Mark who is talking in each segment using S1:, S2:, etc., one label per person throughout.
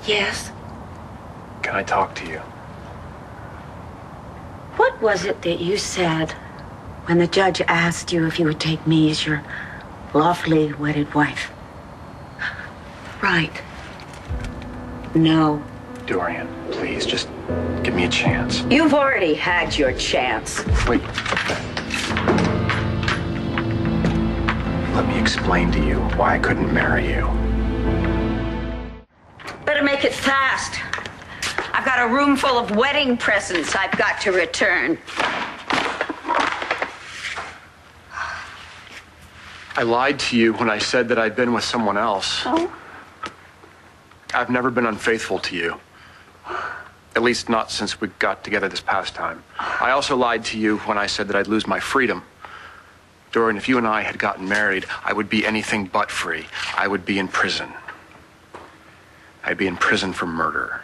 S1: Yes?
S2: Can I talk to you?
S1: What was it that you said when the judge asked you if you would take me as your lawfully wedded wife? Right. No.
S2: Dorian, please, just give me a chance.
S1: You've already had your chance.
S2: Wait. Let me explain to you why I couldn't marry you.
S1: Better make it fast. I've got a room full of wedding presents I've got to return.
S2: I lied to you when I said that I'd been with someone else.
S1: Oh?
S2: I've never been unfaithful to you. At least not since we got together this past time. I also lied to you when I said that I'd lose my freedom. Dorian, if you and I had gotten married, I would be anything but free. I would be in prison. I'd be in prison for murder.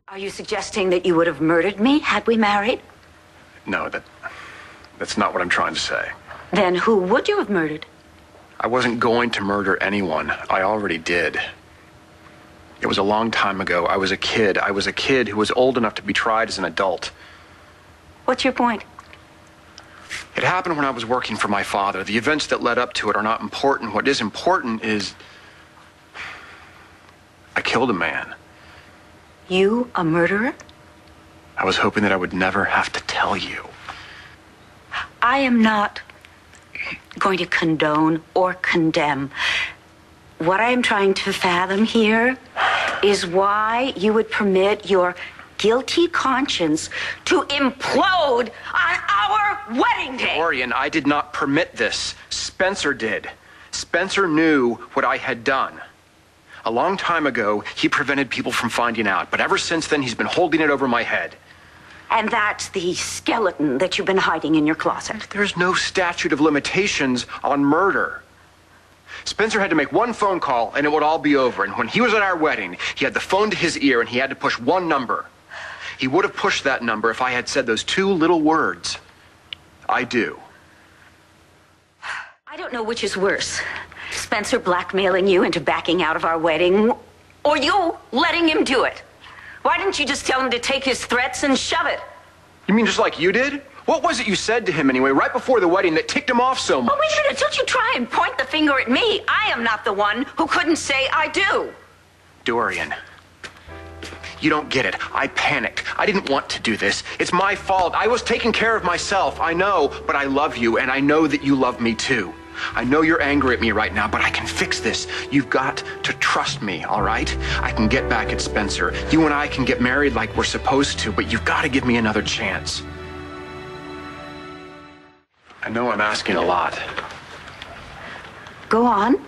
S1: Are you suggesting that you would have murdered me had we married?
S2: No, that's not what I'm trying to say.
S1: Then who would you have murdered?
S2: I wasn't going to murder anyone. I already did. It was a long time ago. I was a kid. I was a kid who was old enough to be tried as an adult.
S1: What's your point?
S2: It happened when I was working for my father. The events that led up to it are not important. What is important is I killed a man.
S1: You, a murderer?
S2: I was hoping that I would never have to tell you.
S1: I am not going to condone or condemn. What I am trying to fathom here is why you would permit your guilty conscience to implode on our wedding day.
S2: Dorian, I did not permit this. Spencer did. Spencer knew what I had done. A long time ago, he prevented people from finding out, but ever since then, he's been holding it over my head.
S1: And that's the skeleton that you've been hiding in your closet.
S2: There's no statute of limitations on murder. Spencer had to make one phone call and it would all be over. And when he was at our wedding, he had the phone to his ear and he had to push one number. He would have pushed that number if I had said those two little words. I do.
S1: I don't know which is worse. Spencer blackmailing you into backing out of our wedding, or you letting him do it. Why didn't you just tell him to take his threats and shove it?
S2: You mean just like you did? What was it you said to him anyway, right before the wedding, that ticked him off so much?
S1: Oh, wait a minute. Don't you try and point the finger at me. I am not the one who couldn't say I do.
S2: Dorian, you don't get it. I panicked. I didn't want to do this. It's my fault. I was taking care of myself. I know, but I love you, and I know that you love me too. I know you're angry at me right now, but I can fix this. You've got to trust me, all right? I can get back at Spencer. You and I can get married like we're supposed to, but you've got to give me another chance. I know I'm asking a lot.
S1: Go on.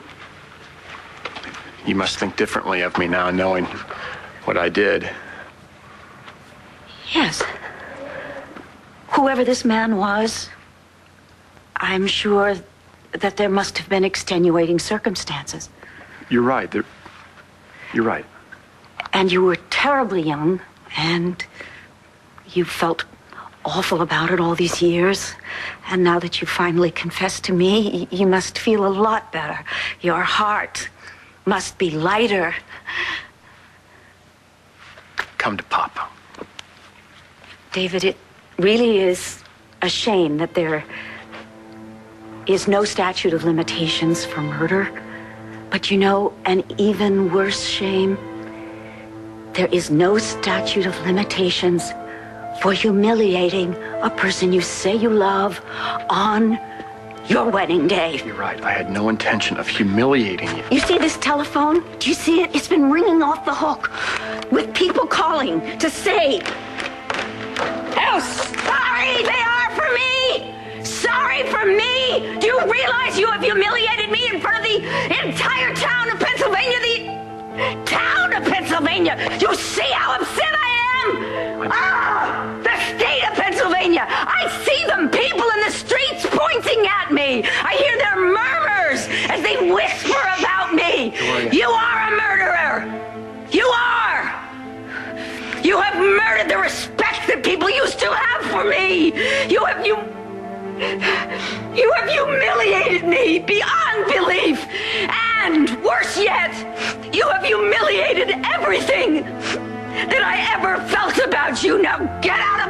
S2: You must think differently of me now, knowing what I did.
S1: Yes. Whoever this man was, I'm sure that there must have been extenuating circumstances.
S2: You're right. You're right.
S1: And you were terribly young, and you felt awful about it all these years. And now that you finally confessed to me, you must feel a lot better. Your heart must be lighter.
S2: Come to Papa.
S1: David, it really is a shame that there is no statute of limitations for murder. But you know, an even worse shame, there is no statute of limitations for humiliating a person you say you love on your wedding day.
S2: You're right. I had no intention of humiliating you.
S1: You see this telephone? Do you see it? It's been ringing off the hook with people calling to say how sorry they are for me. Sorry for me! Do you realize you have humiliated me in front of the entire town of Pennsylvania? The town of Pennsylvania! You see how upset I am? Ah! The state of Pennsylvania! I see them, people in the streets pointing at me! I hear their murmurs as they whisper about me!
S2: Dorian.
S1: You are a murderer! You are! You have murdered the respect that people used to have for me! You have humiliated me beyond belief. And worse yet, you about you. Now get out